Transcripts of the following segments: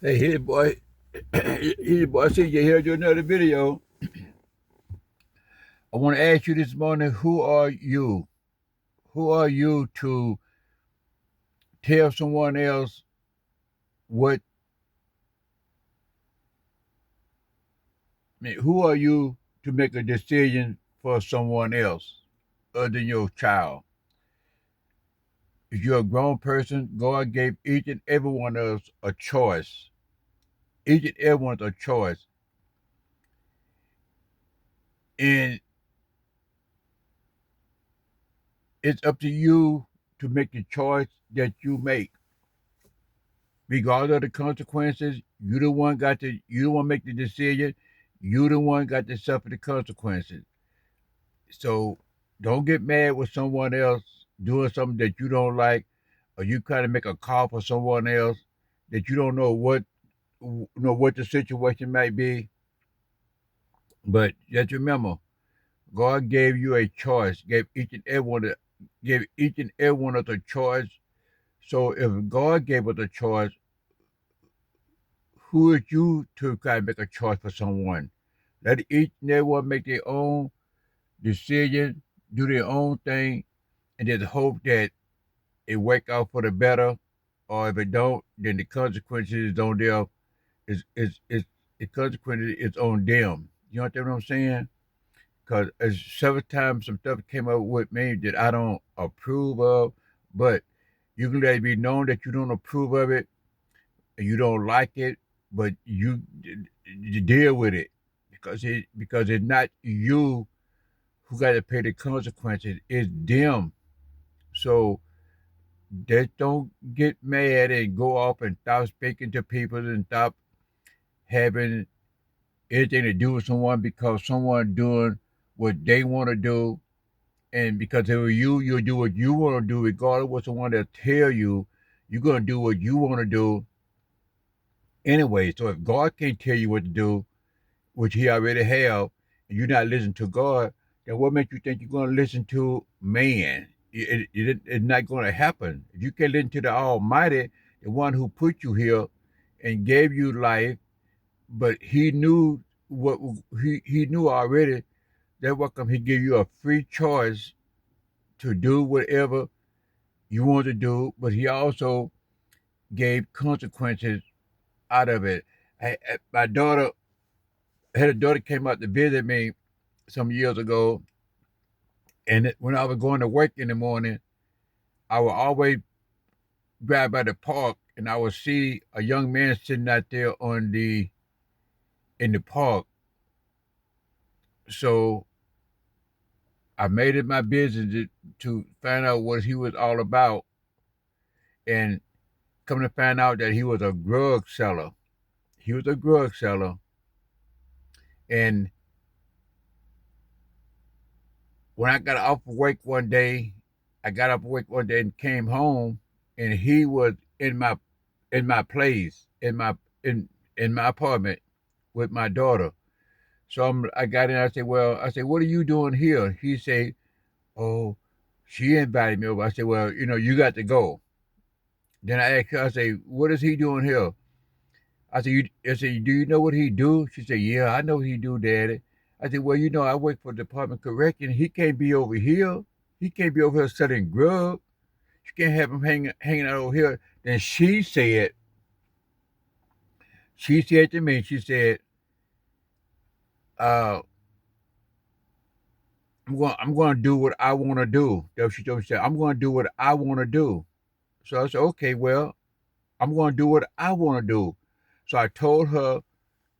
Hey, here, boy. Here, boy. I see you here do another video. I want to ask you this morning, who are you? Who are you to tell someone else what, who are you to make a decision for someone else other than your child? If you're a grown person, God gave each and every one of us a choice. Each and every one a choice. And it's up to you to make the choice that you make. Regardless of the consequences, you the one make the decision, you the one got to suffer the consequences. So don't get mad with someone else doing something that you don't like, or you kind of make a call for someone else that you don't know what the situation might be. But just remember, God gave you a choice, gave each and every one of us a choice. So if God gave us a choice, who is you to kind of make a choice for someone? Let each and everyone make their own decision, do their own thing, and just hope that it work out for the better. Or if it don't, then the consequences is on them. Is the consequences is on them. You understand what I'm saying? Because as several times some stuff came up with me that I don't approve of, but you can let it be known that you don't approve of it and you don't like it, but you deal with it because it's not you who got to pay the consequences. It's them. So just don't get mad and go off and stop speaking to people and stop having anything to do with someone because someone doing what they want to do. And because if you'll do what you want to do, regardless of what someone will tell you, you're going to do what you want to do anyway. So if God can't tell you what to do, which he already have, and you're not listening to God, then what makes you think you're going to listen to man? It's not going to happen. If you can listen to the Almighty, the one who put you here and gave you life, but he knew what he knew already. That's why come he give you a free choice to do whatever you want to do, but he also gave consequences out of it. My daughter had a daughter came out to visit me some years ago, and when I was going to work in the morning, I would always drive by the park, and I would see a young man sitting out there in the park. So I made it my business to find out what he was all about, and come to find out that he was a drug seller. He was a drug seller, and when I got off of work one day, I got off of work one day and came home, and he was in my place in my apartment with my daughter. So I got in. I said, what are you doing here? He said, oh, she invited me over. I said, well, you got to go. Then I asked her, I said, what is he doing here? I said, do you know what he do? She said, yeah, I know what he do, Daddy. I said, well, I work for the Department of Correction. He can't be over here. He can't be over here selling grub. You can't have him hanging out over here. Then she said to me, she said, uh, I'm going to do what I want to do. That's what she told me. She said, I'm going to do what I want to do. So I said, okay, well, I'm going to do what I want to do. So I told her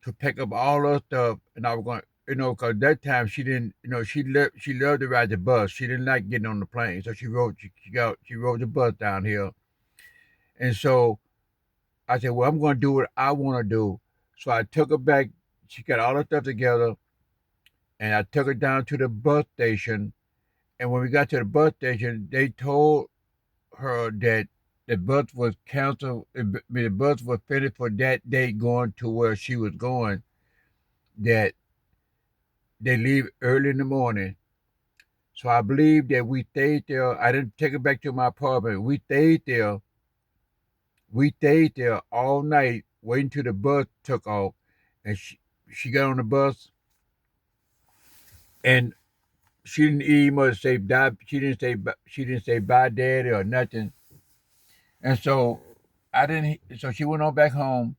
to pick up all her stuff, and I was going, because that time she didn't, she loved to ride the bus. She didn't like getting on the plane, so she rode the bus down here, and so I said, well, I'm going to do what I want to do. So I took her back. She got all her stuff together, and I took her down to the bus station. And when we got to the bus station, they told her that the bus was canceled. The bus was finished for that day going to where she was going. That they leave early in the morning. So I believe that we stayed there. I didn't take her back to my apartment. We stayed there. We stayed there all night waiting till the bus took off, and she got on the bus, and she didn't even say die. She didn't say bye, daddy, or nothing. And so I didn't. So she went on back home,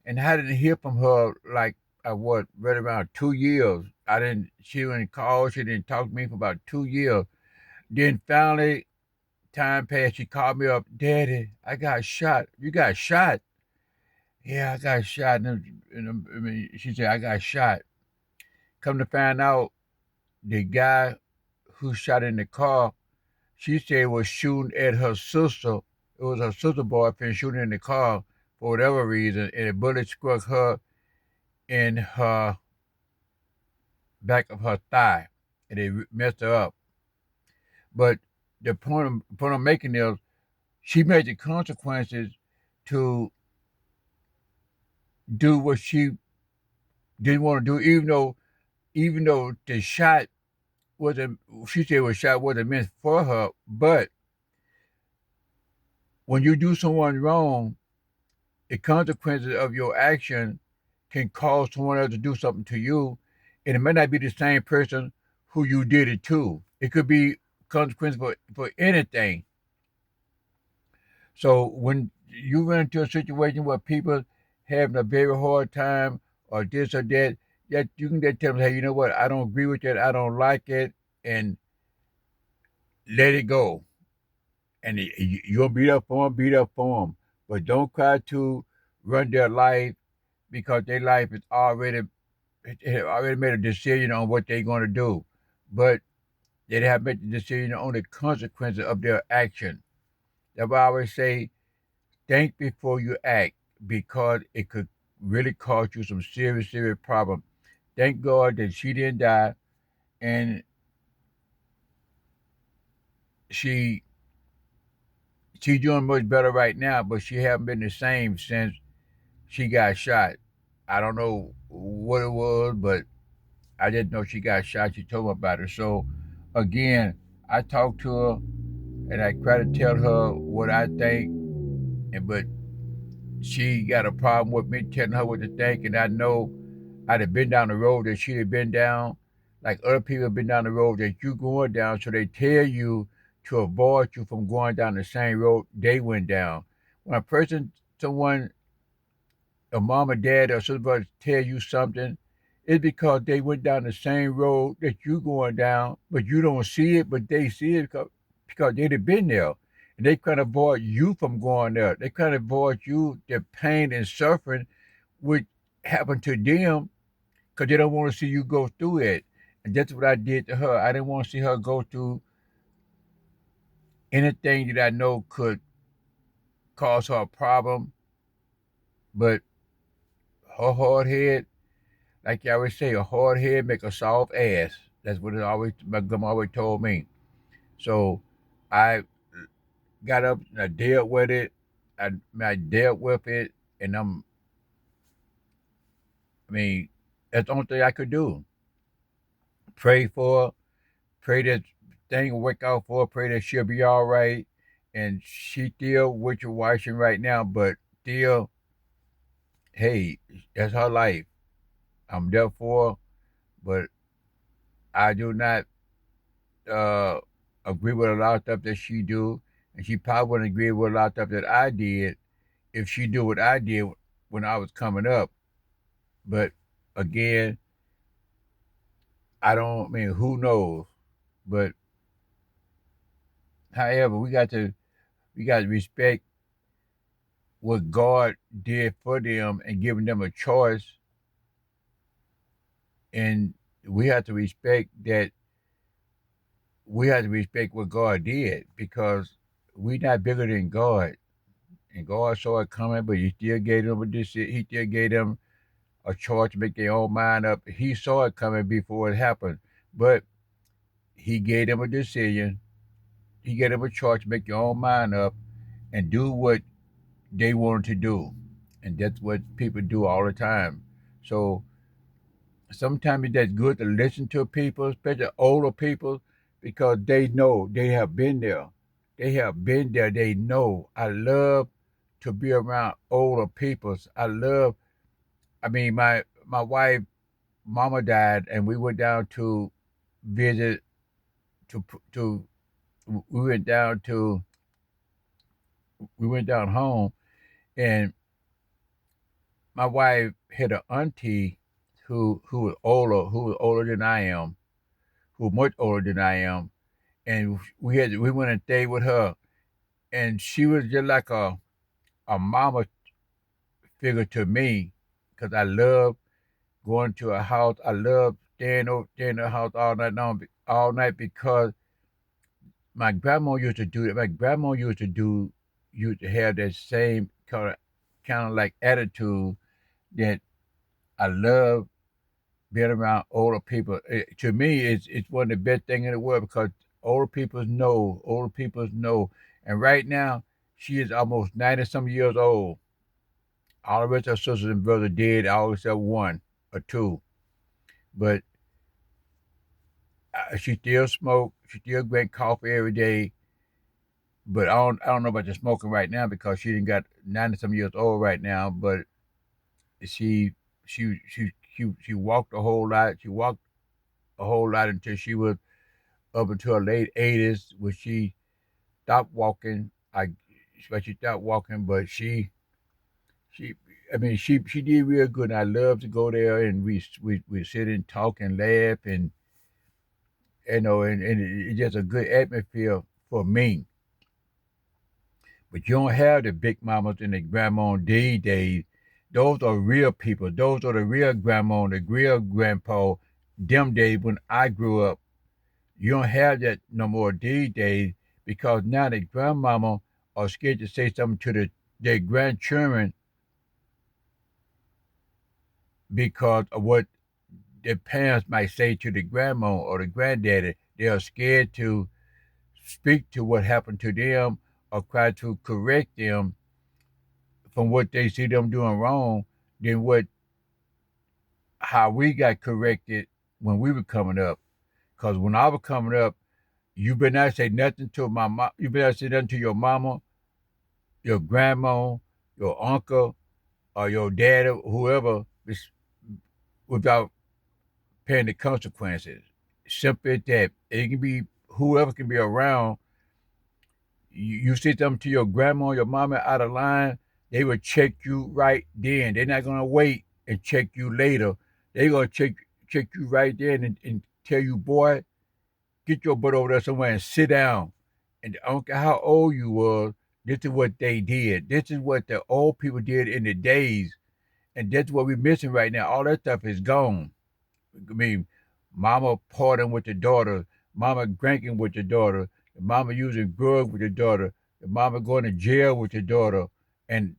and I didn't hear from her like what right around 2 years. I didn't. She didn't call. She didn't talk to me for about 2 years. Then finally, time passed. She called me up, Daddy. I got shot. You got shot? Yeah, I got shot. I mean, she said I got shot. Come to find out, the guy who shot in the car, she said was shooting at her sister. It was her sister boyfriend shooting in the car for whatever reason, and a bullet struck her in her back of her thigh, and it messed her up. But the point I'm making is she made the consequences to do what she didn't want to do, even though the shot wasn't she said was shot wasn't meant for her. But when you do someone wrong, the consequences of your action can cause someone else to do something to you, and it may not be the same person who you did it to. It could be consequences for anything. So when you run into a situation where people having a very hard time or this or that, that you can just tell them, hey, you know what, I don't agree with that, I don't like it, and let it go. And you'll beat up for them, but don't try to run their life because their life is already they have already made a decision on what they're going to do, but they have made the decision on the consequences of their action. That's why I always say think before you act because it could really cause you some serious, serious problem. Thank God that she didn't die, and she she's doing much better right now, but she haven't been the same since she got shot. I don't know what it was, but I didn't know she got shot. She told me about it. So again, I talked to her and I try to tell her what I think, and but she got a problem with me telling her what to think, and I know I'd have been down the road that she'd have been down, like other people have been down the road that you going down, so they tell you to avoid you from going down the same road they went down. When a person, someone, a mom or dad or somebody tell you something, it's because they went down the same road that you going down, but you don't see it, but they see it because they'd have been there. And they kind of avoid you from going there. They kind of avoid you the pain and suffering which happened to them because they don't want to see you go through it. And that's what I did to her. I didn't want to see her go through anything that I know could cause her a problem, but her hard head, like you always say, a hard head make a soft ass. That's what it always my grandma always told me. So I got up and I dealt with it. I dealt with it, and I mean, that's the only thing I could do. Pray for her, pray that thing will work out for her, pray that she'll be all right. And she still with your washing right now, but still, hey, that's her life. I'm there for her, but I do not uh, agree with a lot of stuff that she do, and she probably wouldn't agree with a lot of stuff that I did if she do what I did when I was coming up. But again, I don't I mean who knows. But however, we got to respect what God did for them and giving them a choice, and we have to respect that we have to respect what God did because we're not bigger than God. And God saw it coming, but He still gave them a decision. He still gave them a choice to make their own mind up. He saw it coming before it happened, but He gave them a decision. He gave them a choice to make their own mind up and do what they wanted to do, and that's what people do all the time. So sometimes it's just good to listen to people, especially older people, because they know they have been there. They have been there. They know. I love to be around older people. I mean, my wife, mama died, and we went down to visit to we went down to we went down home, and my wife had an auntie who was older than I am, who was much older than I am, and we went and stayed with her, and she was just like a mama figure to me, because I love going to a house. I love staying in the house all night, because my grandma used to do that. My grandma used to have that same kind of like attitude that I love being around older people. To me, it's one of the best things in the world, because older people know. And right now, she is almost 90 some years old. All the rest of her sisters and brothers dead, all except one or two. But she still smoked. She still drank coffee every day. But I don't know about the smoking right now, because she didn't got 90 some years old right now. But she she walked a whole lot. She walked a whole lot until she was up until her late 80s, when she stopped walking. But she stopped walking, but she I mean she did real good. And I love to go there, and we sit and talk and laugh, and and it's just a good atmosphere for me. But you don't have the big mamas and the grandma these days. Those are real people. Those are the real grandma and the real grandpa. Them days when I grew up, you don't have that no more these days, because now the grandmama are scared to say something to their grandchildren, because of what their parents might say to the grandma or the granddaddy. They are scared to speak to what happened to them, or try to correct them from what they see them doing wrong, than what how we got corrected when we were coming up. Because when I was coming up, you better not say nothing to my mom. You better not say nothing to your mama, your grandma, your uncle, or your dad, or whoever, without paying the consequences. Simply that it can be whoever can be around. You say something to your grandma, your mama out of line, they will check you right then. They're not gonna wait and check you later. They're gonna check you right then, and tell you, boy, get your butt over there somewhere and sit down. And I don't care how old you were, this is what they did. This is what the old people did in the days. And that's what we're missing right now. All that stuff is gone. I mean, mama partying with the daughter, mama drinking with the daughter, the mama using drugs with the daughter, the mama going to jail with the daughter, and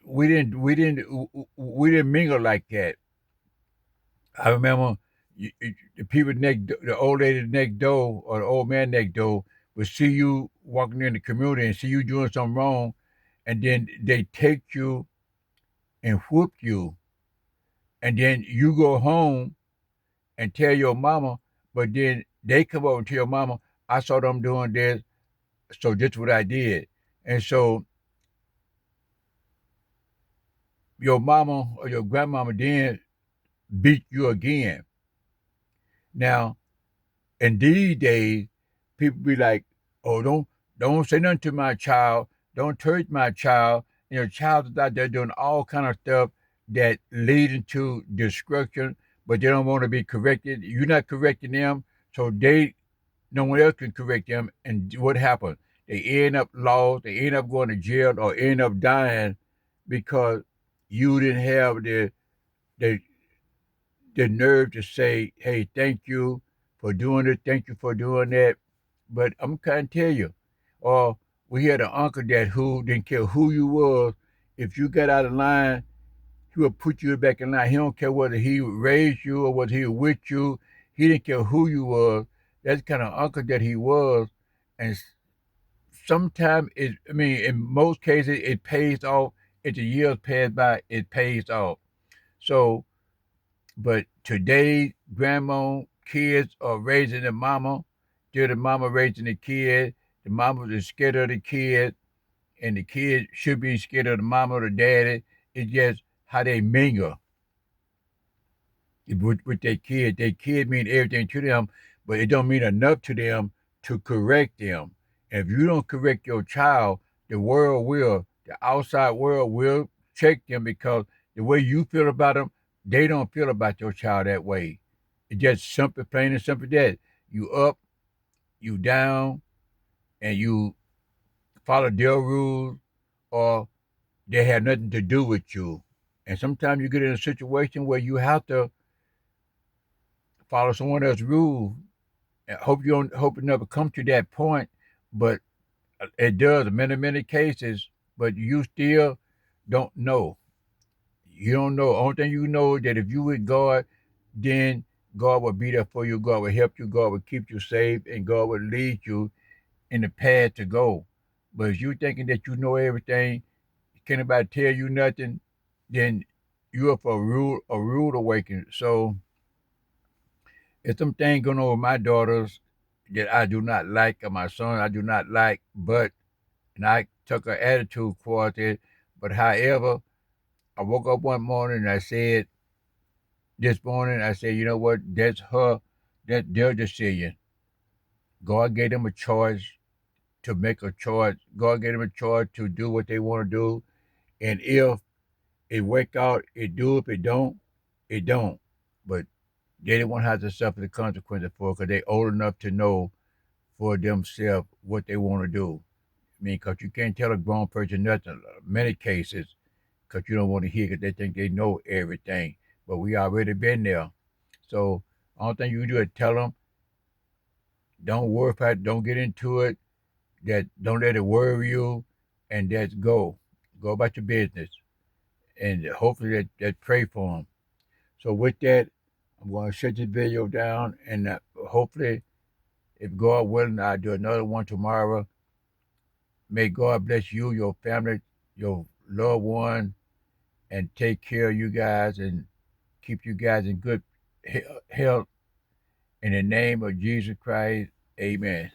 we didn't mingle like that. I remember the people the old lady next door, or the old man next door, would see you walking in the community and see you doing something wrong, and then they take you and whoop you, and then you go home and tell your mama, but then they come over and tell your mama, I saw them doing this, so this is what I did. And so your mama or your grandmama then beat you again. Now, in these days, people be like, oh, don't say nothing to my child, don't touch my child. And your child is out there doing all kind of stuff that leading to destruction, but they don't want to be corrected. You're not correcting them, so no one else can correct them. And what happened? They end up lost, they end up going to jail, or end up dying, because you didn't have the, the nerve to say, hey, thank you for doing it, thank you for doing that. But I'm trying to tell you, or we had an uncle that who didn't care who you was. If you got out of line, he would put you back in line. He don't care whether he raised you or whether he was with you. He didn't care who you was. That's the kind of uncle that he was. And sometimes I mean, in most cases, it pays off. As the years pass by, it pays off. So, but today, grandma, kids are raising the mama. Still the mama raising the kid. The mama is scared of the kid. and the kid should be scared of the mama or the daddy. It's just how they mingle with their kid. Their kid mean everything to them, but it don't mean enough to them to correct them. And if you don't correct your child, the world will, the outside world will check them because the way you feel about them, they don't feel about your child that way. It's just simple, plain and simple that you up, you down, and you follow their rules, or they have nothing to do with you. And sometimes you get in a situation where you have to follow someone else's rules. I hope it never come to that point, but it does in many cases. But you still don't know. You don't know. Only thing you know is that if you with God, then God will be there for you. God will help you. God will keep you safe, and God will lead you in the path to go. But if you thinking that you know everything, can't nobody tell you nothing, then you up for a rude awakening. So it's some things going on with my daughters that I do not like, and my son I do not like, but and I took an attitude towards it. But however, I woke up one morning and I said, this morning, I said, you know what, that's their decision. God gave them a choice to make a choice. God gave them a choice to do what they want to do. And if it work out, it do. If it don't, it don't. But they don't want to have to suffer the consequences for it because they old enough to know for themselves what they want to do. I mean, because you can't tell a grown person nothing. Many cases, because you don't want to hear because they think they know everything. But we already been there. So, only thing you do is tell them, don't worry about it, don't get into it, that don't let it worry you, and just go. Go about your business. And hopefully that pray for them. So with that, I'm going to shut this video down, and hopefully, if God willing, I'll do another one tomorrow. May God bless you, your family, your loved one, and take care of you guys and keep you guys in good health. In the name of Jesus Christ, amen.